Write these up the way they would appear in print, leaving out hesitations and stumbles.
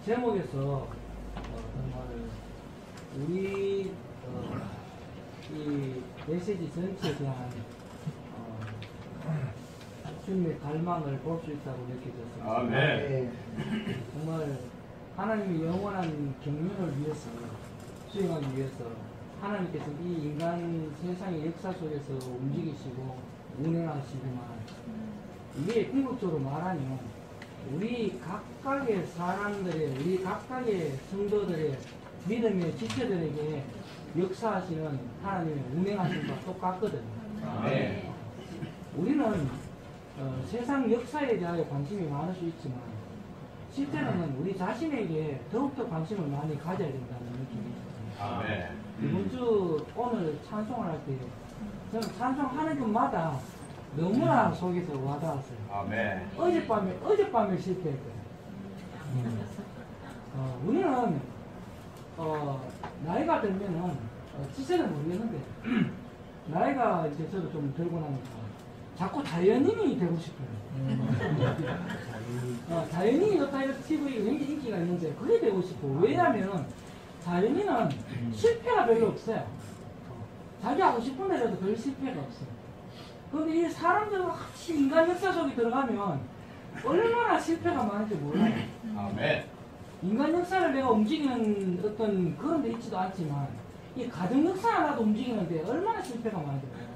제목에서 정말 우리 이 메시지 전체에 대한 주님의 갈망을 볼 수 있다고 느껴졌습니다. 아멘. 정말 하나님의 영원한 경륜을 위해서 수행하기 위해서 하나님께서 이 인간 세상의 역사 속에서 움직이시고 운행하시지만 이게 궁극적으로 말하면 우리 각각의 사람들의 우리 각각의 성도들의 믿음의 지체들에게 역사하시는 하나님의 운행하심과 똑같거든요. 네. 우리는 세상 역사에 대하여 관심이 많을 수 있지만 실제로는 우리 자신에게 더욱더 관심을 많이 가져야 된다는 느낌이 있어요. 아멘. 이번 주 오늘 찬송을 할 때 저는 찬송하는 것마다 너무나 속에서 와닿았어요. 아멘. 어젯밤에 실패했거든요. 우리는 나이가 들면은 지세는 모르겠는데 나이가 이제 저도 좀 들고 나니까 자꾸 자연인이 되고 싶어요. 자연인이 좋다 이런 TV가 굉장히 인기가 있는데 그게 되고 싶어. 왜냐면 자연인은 실패가 별로 없어요. 자기 하고 싶은 대로도 별 실패가 없어요. 그런데 이 사람들과 같이 인간 역사 속에 들어가면 얼마나 실패가 많은지 몰라요. 아멘. 인간 역사를 내가 움직이는 어떤 그런 데 있지도 않지만 이 가정 역사 하나도 움직이는데 얼마나 실패가 많은지 몰라요.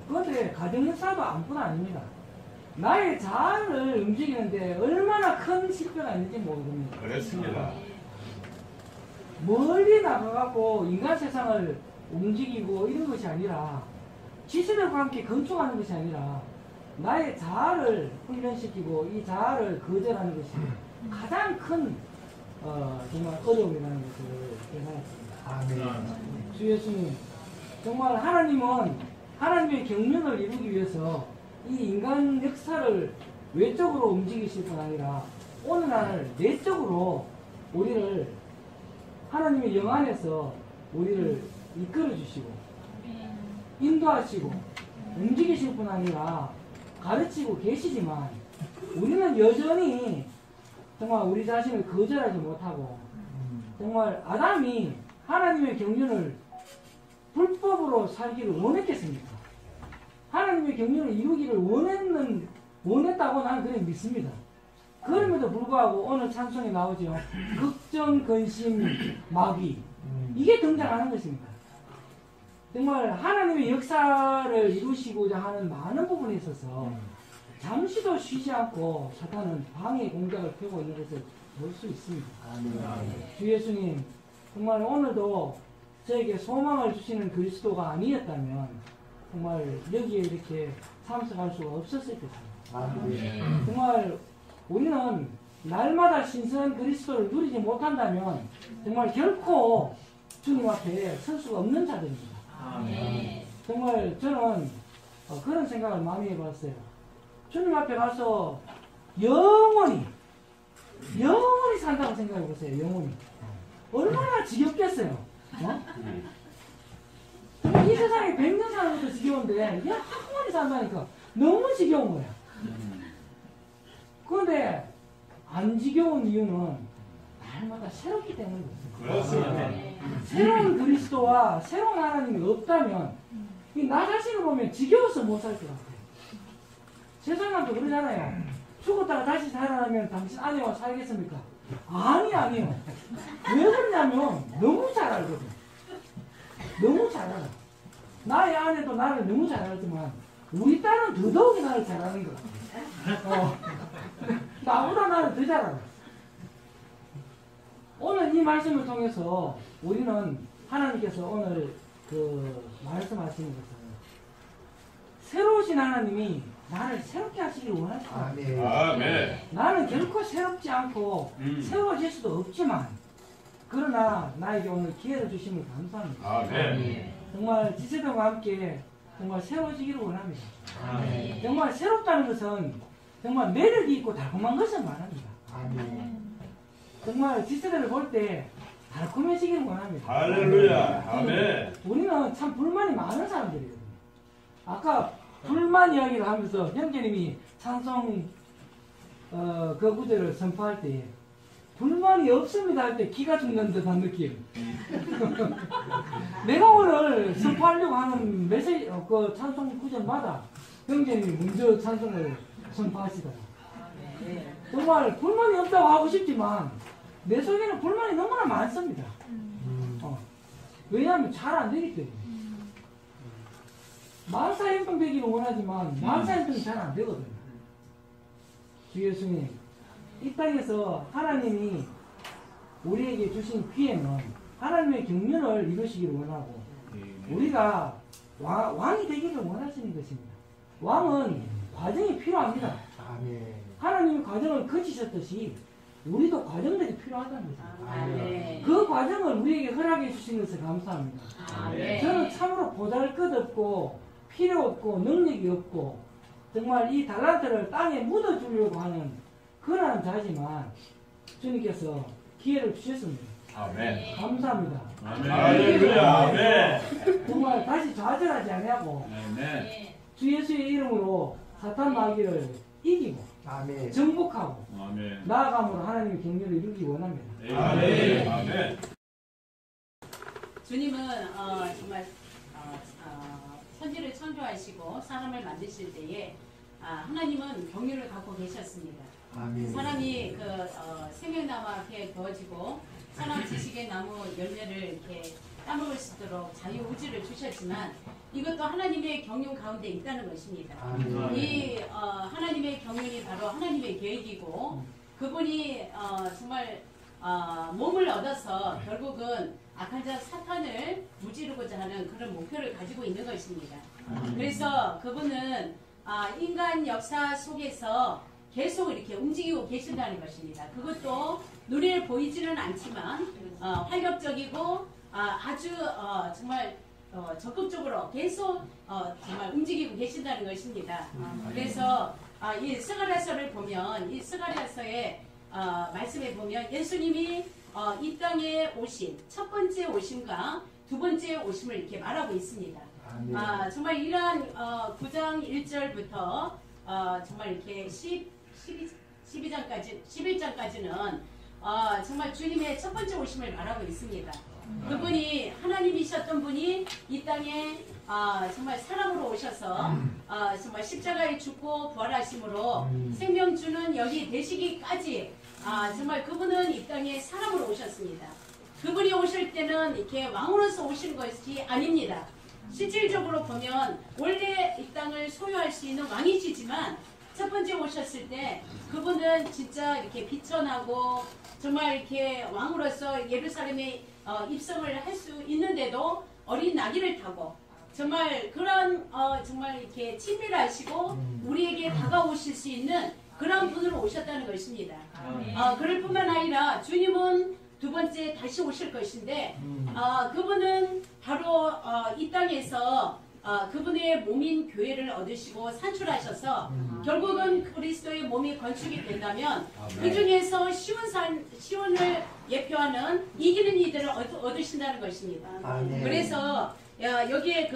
그런데 가정 역사도 아무것도 아닙니다. 나의 자아를 움직이는데 얼마나 큰 실패가 있는지 모릅니다. 그렇습니다. 멀리 나가갖고 인간 세상을 움직이고 이런 것이 아니라 지체들과 함께 건축하는 것이 아니라 나의 자아를 훈련시키고 이 자아를 거절하는 것이 가장 큰 정말 어려움이라는 것을 깨달았습니다. 아멘. 주 예수님, 정말 하나님은 하나님의 경륜을 이루기 위해서 이 인간 역사를 외적으로 움직이실 뿐 아니라 오늘날 내적으로 우리를 하나님의 영 안에서 우리를 이끌어 주시고 인도하시고 움직이실 뿐 아니라 가르치고 계시지만 우리는 여전히 정말 우리 자신을 거절하지 못하고 정말 아담이 하나님의 경륜을 불법으로 살기를 원했겠습니까? 하나님의 경륜을 이루기를 원했다고 나는 그냥 믿습니다. 그럼에도 불구하고 오늘 찬송에 나오죠. 걱정, 근심, 마귀. 이게 등장하는 것입니다. 정말 하나님의 역사를 이루시고자 하는 많은 부분에 있어서 잠시도 쉬지 않고 사탄은 방해 공작을 펴고 있는 것을 볼 수 있습니다. 주 예수님, 정말 오늘도 저에게 소망을 주시는 그리스도가 아니었다면 정말 여기에 이렇게 참석할 수가 없었을 것입니다. 정말 우리는 날마다 신선한 그리스도를 누리지 못한다면 정말 결코 주님 앞에 설 수가 없는 자들입니다. 정말 저는 그런 생각을 많이 해봤어요. 주님 앞에 가서 영원히 산다고 생각해보세요. 영원히 얼마나 지겹겠어요. 이 세상에 100년 사는 것도 지겨운데 영원히 산다니까 너무 지겨운 거야. 그런데 안 지겨운 이유는 날마다 새롭기 때문이거든요. 그렇습니다. 새로운 그리스도와 새로운 하나님이 없다면 나 자신을 보면 지겨워서 못 살 것 같아요. 세상도 그러잖아요. 죽었다가 다시 살아나면 당신 아내와 살겠습니까? 아니에요. 왜 그러냐면 너무 잘 알거든. 너무 잘 알아. 나의 아내도 나를 너무 잘 알지만 우리 딸은 더더욱이 나를 잘 아는 것 같아. 나보다 나를 더 잘 알아. 오늘 이 말씀을 통해서 우리는 하나님께서 오늘 말씀하시는 것은 새로우신 하나님이 나를 새롭게 하시기를 원하십니다. 아멘. 나는 결코 새롭지 않고 새로워질 수도 없지만 그러나 나에게 오늘 기회를 주심을 감사합니다. 아멘. 정말 지체들과 함께 정말 새로워지기를 원합니다. 아멘. 정말 새롭다는 것은 정말 매력이 있고 달콤한 것을 말합니다. 정말 지체들을 볼 때 달콤해지기를 원합니다. 할렐루야. 아멘. 우리는 참 불만이 많은 사람들이거든요. 아까 불만 이야기를 하면서 형제님이 찬송 그 구절을 선포할 때 불만이 없습니다 할 때 기가 죽는 듯한 느낌. 내가 오늘 선포하려고 하는 메시지, 그 찬송 구절마다 형제님이 먼저 찬송을 선포하시더라. 정말 불만이 없다고 하고 싶지만 내 속에는 불만이 너무나 많습니다. 왜냐하면 잘 안 되기 때문에. 만사형통 되기를 원하지만 만사형통이 잘 안 되거든요. 주 예수님, 이 땅에서 하나님이 우리에게 주신 기회는 하나님의 경륜을 이루시기를 원하고 우리가 왕이 되기를 원하시는 것입니다. 왕은 과정이 필요합니다. 하나님이 과정을 거치셨듯이 우리도 과정들이 필요하다는 거죠. 그 과정을 우리에게 허락해 주신 것을 감사합니다. 저는 참으로 보잘것없고 필요 없고 능력이 없고 정말 이 달란트를 땅에 묻어주려고 하는 그러한 자지만 주님께서 기회를 주셨습니다. 아멘. 감사합니다. 할렐루야. 아멘. 정말 다시 좌절하지 않냐고 아멘. 주 예수의 이름으로 사탄 마귀를 이기고 정복하고 아멘. 나아감으로 하나님의 경륜을 이루기 원합니다. 아멘. 아멘. 주님은 정말 천지를 창조하시고 사람을 만드실 때에 하나님은 경륜을 갖고 계셨습니다. 사람이 생명나무 앞에 두어지고 선악 지식의 나무 열매를 이렇게 따먹을 수 있도록 자유의지를 주셨지만 이것도 하나님의 경륜 가운데 있다는 것입니다. 이 하나님의 경륜이 바로 하나님의 계획이고 그분이 정말 몸을 얻어서 결국은 악한 자 사탄을 무찌르고자 하는 그런 목표를 가지고 있는 것입니다. 그래서 그분은 인간 역사 속에서 계속 이렇게 움직이고 계신다는 것입니다. 그것도 눈에 보이지는 않지만 활력적이고 아주 정말 적극적으로 계속 정말 움직이고 계신다는 것입니다. 그래서 이 스가랴서를 보면 이 스가랴서의 말씀에 보면 예수님이 이 땅에 오신 첫 번째 오심과 두 번째 오심을 이렇게 말하고 있습니다. 정말 이러한 9장 1절부터 정말 이렇게 11장까지는 정말 주님의 첫 번째 오심을 말하고 있습니다. 그분이 하나님이셨던 분이 이 땅에 정말 사람으로 오셔서 정말 십자가에 죽고 부활하심으로 생명 주는 여기 되시기까지 정말 그분은 이 땅에 사람으로 오셨습니다. 그분이 오실 때는 이렇게 왕으로서 오신 것이 아닙니다. 실질적으로 보면 원래 이 땅을 소유할 수 있는 왕이시지만 첫 번째 오셨을 때 그분은 진짜 이렇게 비천하고 정말 이렇게 왕으로서 예루살렘에 입성을 할 수 있는데도 어린 나귀를 타고 정말 그런 정말 이렇게 친밀하시고 우리에게 다가오실 수 있는 그런 분으로 오셨다는 것입니다. 그럴 뿐만 아니라 주님은 두 번째 다시 오실 것인데 그분은 바로 이 땅에서 그분의 몸인 교회를 얻으시고 산출하셔서 결국은 그리스도의 몸이 건축이 된다면 그 중에서 시온을 예표하는 이기는 이들을 얻으신다는 것입니다. 그래서 여기에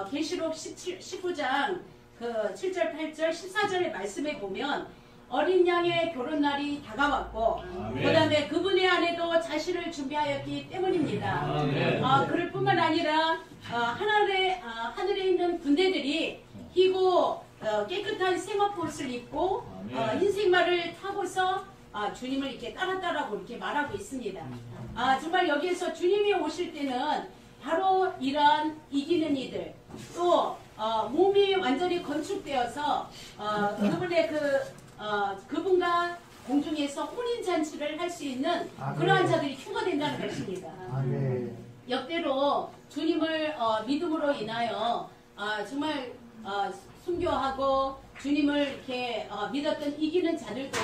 계시록 19장 7절, 8절, 14절의 말씀에 보면 어린 양의 결혼날이 다가왔고 그 다음에 그분의 아내도 자신을 준비하였기 때문입니다. 그럴 뿐만 아니라 하늘에 있는 군대들이 희고 깨끗한 세마포옷을 입고 흰색말을 타고서 주님을 이렇게 따라고 이렇게 말하고 있습니다. 정말 여기에서 주님이 오실 때는 바로 이러한 이기는 이들 또 몸이 완전히 건축되어서 그분의 그분과 공중에서 혼인잔치를 할 수 있는 그러한 자들이 휴거된다는 것입니다. 역대로 주님을 믿음으로 인하여 정말 순교하고 주님을 이렇게 믿었던 이기는 자들도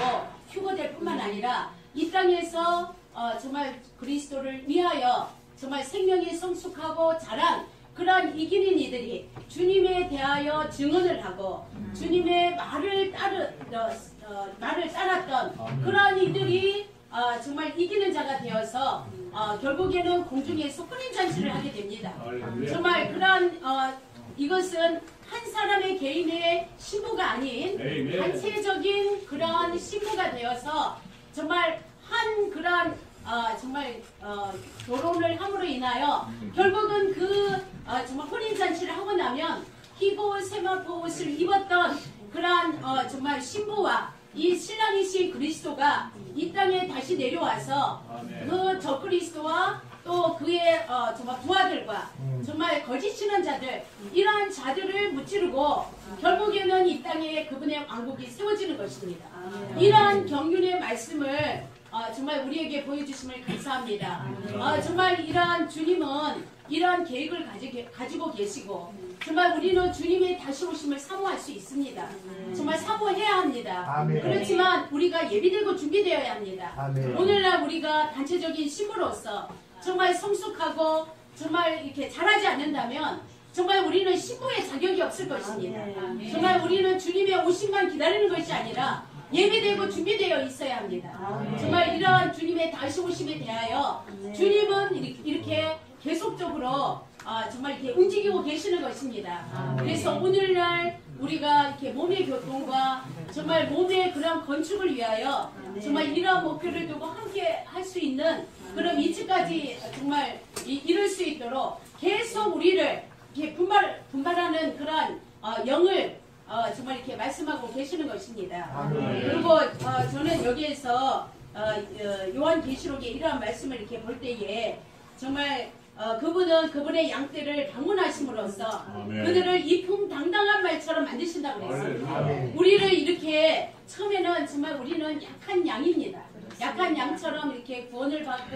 휴거될 뿐만 아니라 이 땅에서 정말 그리스도를 위하여 정말 생명이 성숙하고 자란 그러한 이기는 이들이 주님에 대하여 증언을 하고 주님의 말을 따랐던 그러한 이들이 정말 이기는 자가 되어서 결국에는 공중에서 혼인잔치를 하게 됩니다. 정말 그러한 이것은 한 사람의 개인의 신부가 아닌 단체적인 그러한 신부가 되어서 정말 한 그러한 정말 결혼을 함으로 인하여 결국은 정말 혼인잔치를 하고 나면 희고 세마포 옷을 입었던 그러한 정말 신부와 이 신랑이신 그리스도가 이 땅에 다시 내려와서 그 적그리스도와 또 그의 정말 부하들과 정말 거짓 신앙자들 이러한 자들을 무찌르고 결국에는 이 땅에 그분의 왕국이 세워지는 것입니다. 이러한 경륜의 말씀을 정말 우리에게 보여주심을 감사합니다. 정말 이러한 주님은 이러한 계획을 가지고 계시고 정말 우리는 주님의 다시 오심을 사모할 수 있습니다. 정말 사모해야 합니다. 아멘. 그렇지만 우리가 예비되고 준비되어야 합니다. 아멘. 오늘날 우리가 단체적인 신부로서 정말 성숙하고 정말 이렇게 잘하지 않는다면 정말 우리는 신부의 자격이 없을 것입니다. 정말 우리는 주님의 오심만 기다리는 것이 아니라 예비되고 준비되어 있어야 합니다. 정말 이러한 주님의 다시 오심에 대하여 주님은 이렇게 계속적으로 정말 이렇게 움직이고 계시는 것입니다. 그래서 오늘날 우리가 이렇게 몸의 교통과 정말 몸의 그런 건축을 위하여 정말 이러한 목표를 두고 함께 할 수 있는 그런 위치까지 정말 이룰 수 있도록 계속 우리를 이렇게 분발하는 그런 영을 정말 이렇게 말씀하고 계시는 것입니다. 그리고 저는 여기에서 요한계시록에 이러한 말씀을 이렇게 볼 때에 정말 그분은 그분의 양떼를 방문하심으로써 그들을 이품당당한 말처럼 만드신다고 그랬습니다. 우리를 이렇게 처음에는 정말 우리는 약한 양입니다. 약한 양처럼 이렇게 구원을 받고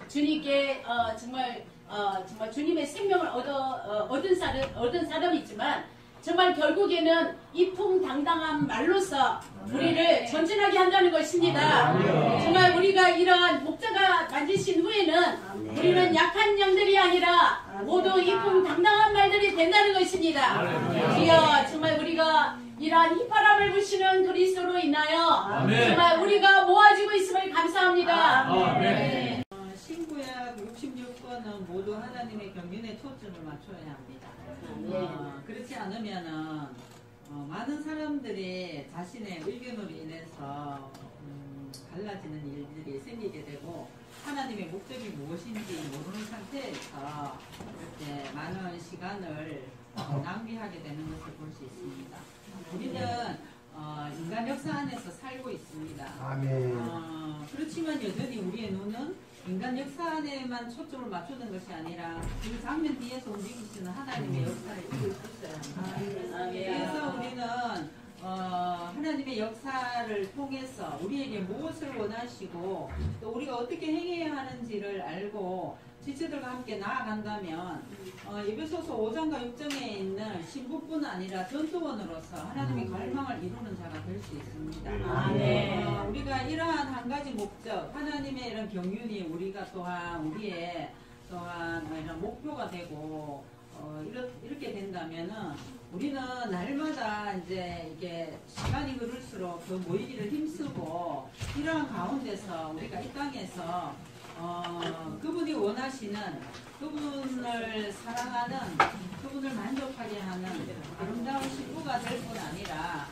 주님께 정말 주님의 생명을 얻은 사람이지만 정말 결국에는 이품당당한 말로서 우리를 전진하게 한다는 것입니다. 정말 우리가 이러한 목자가 만드신 후에는 우리는 약한 영들이 아니라 모두 이품당당한 말들이 된다는 것입니다. 주여 정말 우리가 이러한 휘파람을 부시는 그리스도로 인하여 정말 우리가 모아지고 있음을 감사합니다. 신구약 66권은 모두 하나님의 경륜에 초점을 맞춰야 합니다. 그렇지 않으면은 많은 사람들이 자신의 의견으로 인해서 갈라지는 일들이 생기게 되고 하나님의 목적이 무엇인지 모르는 상태에서 이렇게 많은 시간을 낭비하게 되는 것을 볼 수 있습니다. 우리는 인간 역사 안에서 살고 있습니다. 그렇지만 여전히 우리의 눈은 인간 역사 안에만 초점을 맞추는 것이 아니라 그 장면 뒤에서 움직이시는 하나님의 역사를 읽고 있어야 합니다. 그래서 우리는 하나님의 역사를 통해서 우리에게 무엇을 원하시고 또 우리가 어떻게 행해야 하는지를 알고 지체들과 함께 나아간다면 에베소서 5장과 6장에 있는 신부뿐 아니라 전도원으로서 하나님의 갈망을 이루는 자가 될 수 있습니다. 우리가 이러한 한 가지 목적, 하나님의 이런 경륜이 우리가 또한 우리의 또한 이런 목표가 되고 이렇게 된다면은 우리는 날마다 이제 이게 시간이 흐를수록 더 모이기를 힘쓰고 이러한 가운데서 우리가 이 땅에서 그분이 원하시는 그분을 사랑하는 그분을 만족하게 하는 아름다운 신부가 될 뿐 아니라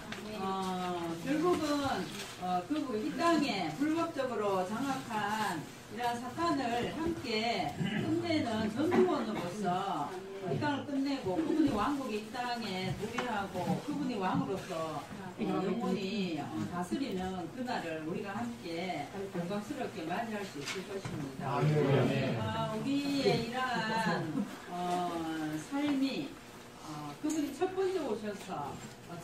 결국은 이 땅에 불법적으로 장악한 이러한 사탄을 함께 끝내는 전도원으로서 이 땅을 끝내고 그분이 왕국이 이 땅에 도래하고 그분이 왕으로서 영원히 다스리는 그날을 우리가 함께 영광스럽게 맞이할 수 있을 것입니다. 우리의 이러한 삶이 그분이 첫 번째 오셔서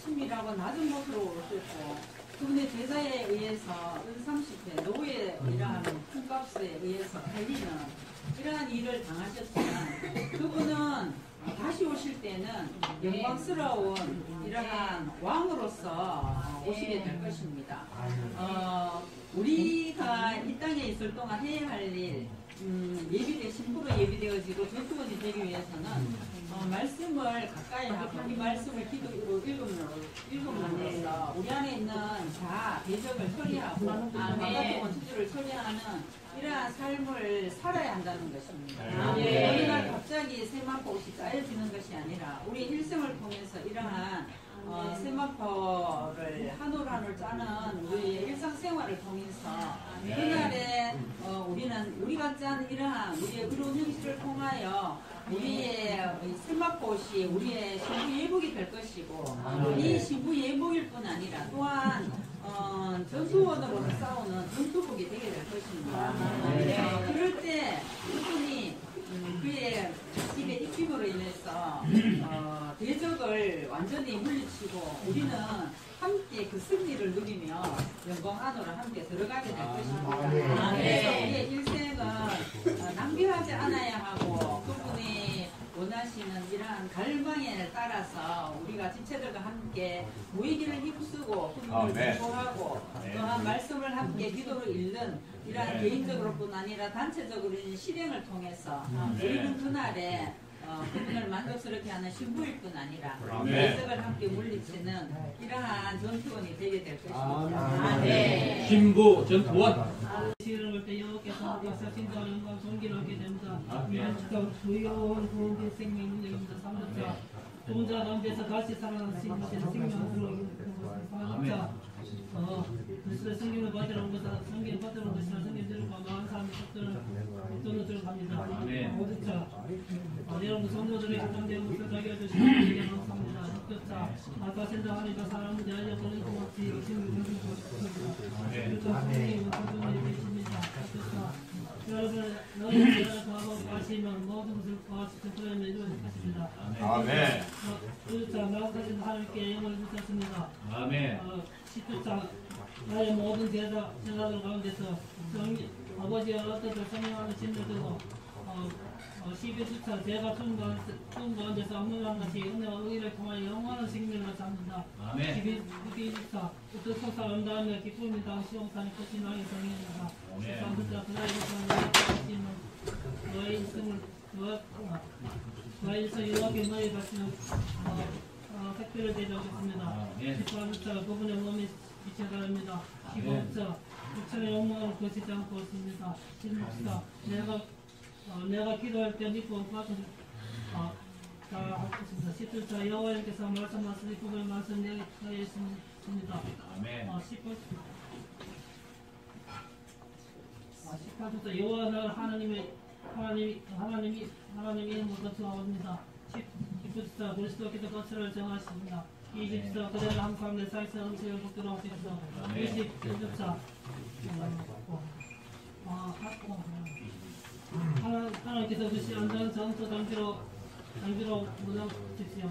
친밀하고 낮은 곳으로 오셨고 그분의 제자에 의해서 은30회 노예의 이러한 품값에 의해서 달리는 이러한 일을 당하셨지만 그분은 다시 오실 때는 영광스러운 이러한 왕으로서 오시게 될 것입니다. 우리가 이 땅에 있을 동안 해야 할 일, 신부로 예비되어지고 전투원이 되기 위해서는 말씀을 가까이 하고 이 말씀을 기도로 읽음으로써 우리 안에 있는 자아, 대적을 처리하고 망가진 원수들을 처리하는 이러한 삶을 살아야 한다는 것입니다. 어느 날 갑자기 세마포옷이 짜여지는 것이 아니라 우리 일생을 통해서 이러한 세마포를 한 올 한 올 짜는 우리의 일상생활을 통해서 그날에 우리는 우리는 우리 같지 않은 이러한 우리의 의로운 형식을 통하여 우리의 슬마꽃이 우리의 신부 예복이 될 것이고 이 신부 예복일 뿐 아니라 또한 전투원으로서 싸우는 전투복이 되게 될 것입니다. 그럴 때 그분이 그의 자신의 입힘으로 인해서 대적을 완전히 물리치고 우리는 함께 그 승리를 누리며 영광 안으로 함께 들어가게 될 것입니다. 그래서 우리의 일생은 낭비하지 않아야 하고 그분이 원하시는 이러한 갈망에 따라서 우리가 지체들과 함께 모이기를 힘쓰고 그분을 기도하고 또한 말씀을 함께 기도로 읽는 이러한 개인적으로뿐 아니라 단체적으로 실행을 통해서 우리는 그날에 그분을 만족스럽게 하는 신부일 뿐 아니라 대적을 함께 물리치는 이러한 전투원이 되게 될 것입니다. 신부 전투원. 시를 볼 때 여호와께서 역사신과 영광 존귀를 얻게 됩니다. 이런 부여운 구원의 생명입니다. 3자 동자 가운데서 다시 살아나신 생명으로 4자 그리스도의 성경을 받으러 온 것은 성경을 받으러 온 것이나 성경들과 많은 사람이 속도는 들어갑니다. 5자 여러분 성도들의 걱정되는 것을 자기가 주시는 일에 감사합니다. 6자 아까 생각하니까 사람은 대하여 그런 고맙지 의심을 가지고 있습니다. 6자 성령님은 그분이 계십니다. 6자 여러분 너희들을 구하고 구하시면 모든 것을 구하시고 그러면 이루어질 것입니다. 아멘. 9자 나아가신 하나님께 영을 주셨습니다. 아멘. 10자 나의 모든 제자들 가운데서 아버지와 어떤 성령하는 진을 두고 12주차 제가 준 가운데서 악물한 것이 은혜와 의를 통하여 영원한 생명을 잡는다. 12주차 뜻속사 온다음에 기쁨이 당시 용산이 끝이 나게 정해진다. 13주차 그날에서 너의 일생을 너의 일생 여호와께 너의 바치는 택배를 대접하겠습니다. 14주차 그분의 몸이 비춰가랍니다. 15주차 육체의 영광을 거치지 않고 있습니다. 16주차 내가 기도할 때 믿고 받은 다 하겠습니다. 17자 여호와께서 말씀하시니 그분의 말씀 내가 있습니다. 18자 여호와 나를 하나님이 이름으로 주옵니다. 19자 그리스도께서 것을 정하십니다. 20자 그대를 함께하며 내 사이서 음식을 붙들어 오십시오. 21자 하나님께서 주신 안전 전투 장비로 무장하십시오.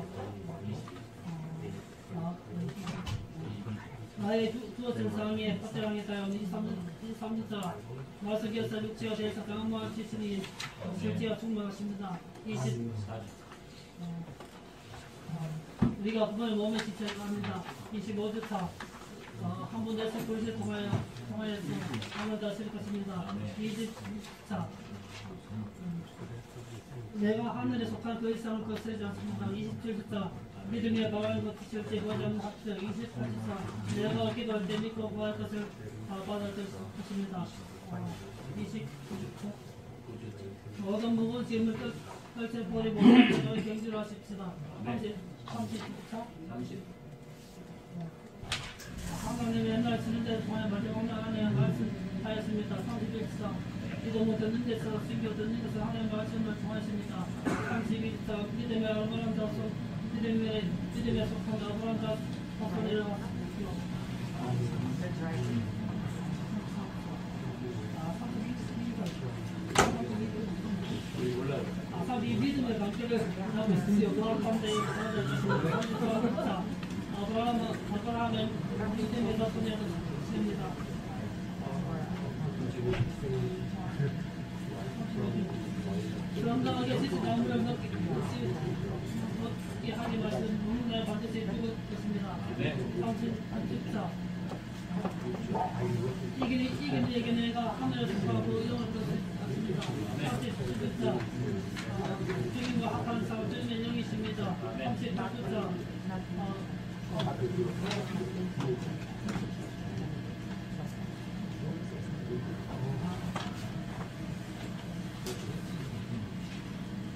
나의 주어진 상황에 파트랑에다요 23주자 말씀께서 육체가 되어서 강한 지신이 실제와 충만하십니다. 24주 우리가 그분의 몸에 지쳐야 합니다. 25주차 한 분에서 불을 통하여서 하늘 다스릴 것입니다. 20주차 내가 하늘에 속한 그 이상을 거스르지 않습니다. 27주차 믿음에 가만히 버티실 때 구하지 않는 학생. 28주차 내가 기도할 때 믿고 구할 것을 받을 것입니다. 29주차 모든 무거운 짐을 떨쳐버리고 너희 경주를 하십시다. 30주차 하나님의 옛날 지는 데를 통해 마지막 날 안에 말씀하였습니다. 31주차 기도문 듣는 데서 숨겨 듣는 데서 하나님의 말씀을 통하십니다. 32주차 믿음의 얼마나 자손 믿음의 속한 아브라함 자손 일어나십시오. 32 믿음의 관계를 하고 있으며 거룩한 데에 거듭났습니다. 아브라함은 믿음의 자손이었습니다. 정당하게 지지 나무를 넣게 하지 마시는 누군가에 반드시 죽을 것입니다. 30자 이게 내가 하늘에 속하고 영을 것입니다. 37자 주님과 합한 싸움 주님의 영이십니다. 38자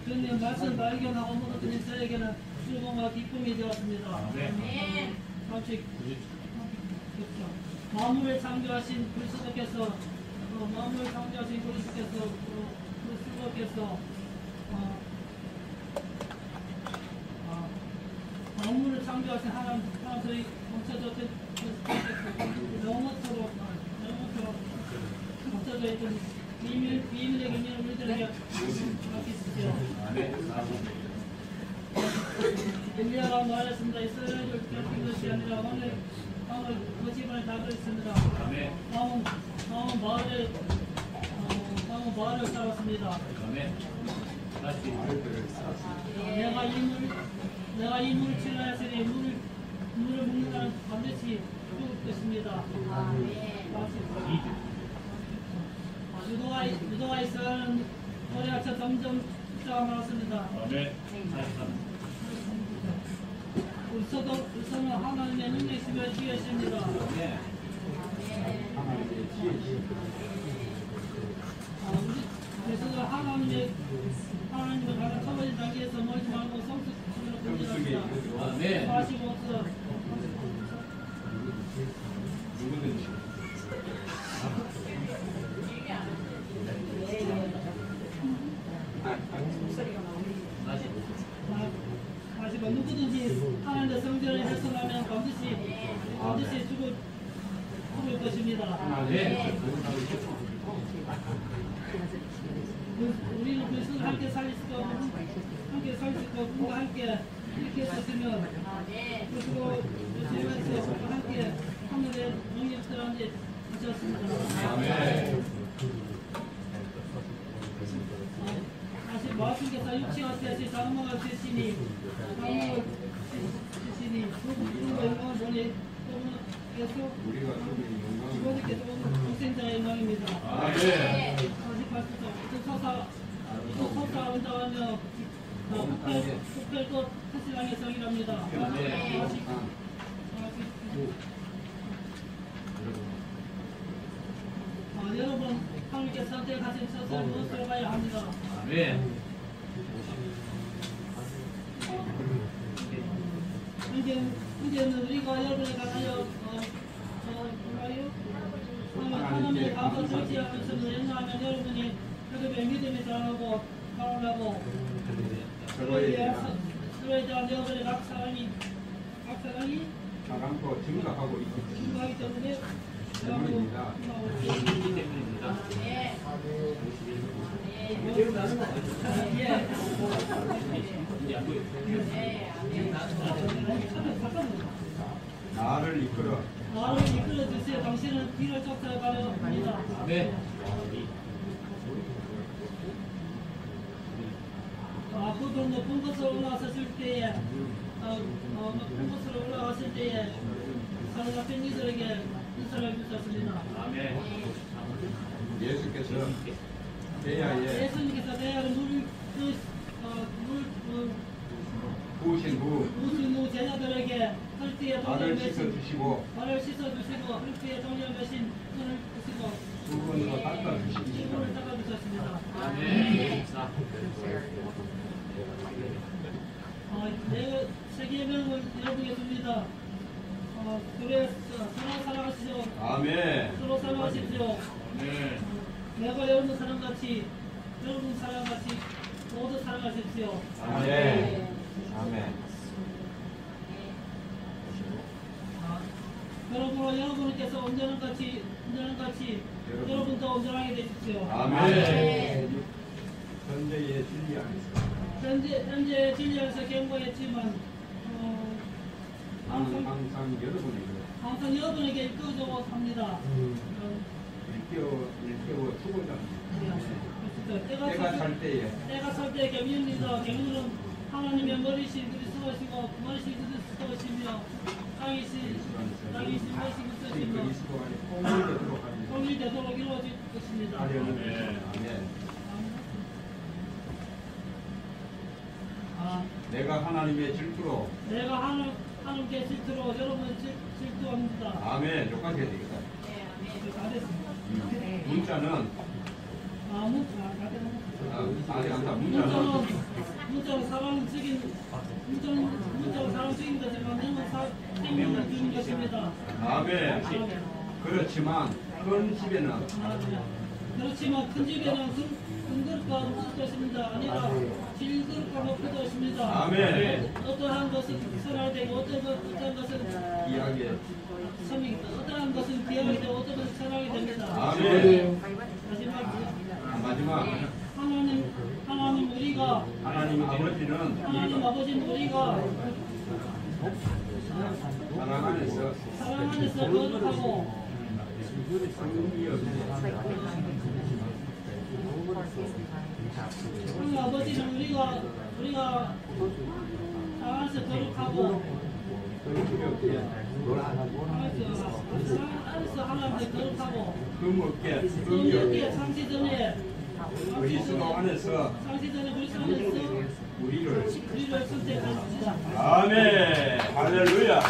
주님의 말씀 발견하고 먹었더니 저에게는 즐거움과 기쁨이 되었습니다. 39자 만물을 창조하신 그리스도께서 만물을 창조하신 그리스도께서 그리스도께서 만물을 창조하신 하나님 저희 멈춰졌던 영원토록 멈춰져 있던 비밀의 경륜을 우리들에게 맡기시죠. 엘리야가 말했습니다. 이스라엘을 괴롭힌 것이 아니라 오늘 그 집안을 다 그랬습니다. 다음은 마을을 쌓았습니다. 내가 이 물을 취하였으니 물을 먹는 자는 반드시 죽을 것입니다. 유도가 이스라엘은 거래하쳐 점점 숫자가 많았습니다. 우리서는 하나님의 능력심을 지으십니다. 그래서 하나님을 가장 첫 번째 단계에서 멀지 말고 성숙심으로 공부합니다. 마시고 없어. 마시고 누구든지 하나님의 성전을 훼손하면 반드시 죽을 것입니다. 우리는 그리스도를 함께 살릴 수가 없고 누가 함께 이렇게 했었으면 그리고 예수님께서 함께 하늘의 영역들한테 하셨습니다. 다시 말씀께서 육체가 되시 장모가 되시니 그리고 영광을 보니 계속 주님께서 독생자의 영광입니다. 서사 온다하며 북별도 사실상의 성이랍니다. 여러분 하나님께서 선택하신 것을 무엇으로 가야 합니다. 이제는 우리가 여러분에 관하여 하나님의 가서 절제하면서는 연하면 여러분이 그들의 믿음이 자라고 가라고 그러에 대한 여러분의 각 사랑이 사랑도 증가하고 있기 증가하기 때문에 때문입니다. 나를 이끌어 주세요. 당신은 뒤를 쫓아가려 합니다. 앞으로 높은 곳으로 올라갔을 때에 높은 곳으로 올라갔을 때에 사람 앞에 이들에게 인사를 주셨습니다. 예수께서 대야에 대야를 부으신 후 무슨 제자들에게 헐띠에 발을 돌려 씻어주시고 씻어주시고 헐띠에 돌려 매신 손을 주시고 수건으로 닦아주시기 손을 닦아주셨습니다. 내 세계명을 여러분에게 줍니다. 그래 서로 사랑하시죠. 서로 사랑하십시오. 내가 여러분 사랑같이 여러분 사랑같이 모두 사랑하십시오. 그러므로 여러분께서 온전한 같이 여러분도 온전하게 되십시오. 현재의 진리 안에서 현재 진리 안에서 경고했지만 항상 여러분에게 이끌어줘 합니다. 일깨워 주고자 합니다. 때가 살 때에 경륜입니다. 경륜은 하나님의 머리신 그리스도시고 머리신 그리스도시며 땅이신 머리신 그리스도시며 통일되도록 이루어질 것입니다. 내가 하나님의 질투로 하나님께 질투로 여러분 질투합니다. 아멘. 여기까지 해야 되겠다. 다 됐습니다. 문자는 문자로 사랑을 죽인 거지만 생명을 주는 것입니다. 아멘. 그렇지만 큰 집에는 그렇지만 큰 집에는 큰 그릇과 높은 것입니다. 아니라 질그릇과 높은 것입니다. 아멘. 어떠한 것은 선하되고 어떠한 것은 이야기에 섬이 어떠한 것은 귀하게 되고 어떠한 것은 선하게 됩니다. 아멘. 마지막 하나님 우리가 하나님 아버지는 하나님 아버지는 우리가 사랑 안에서 사랑 안에서 거룩하고 하나님 아버지는 우리가 사랑 안에서 거룩하고 안에서 하나님께 거룩하고 금없게 성령께 창세 전에 그리스도 안에서 창세 전에 그리스도 안에서 우리를 우리를 선택하십니다. 아멘. 할렐루야.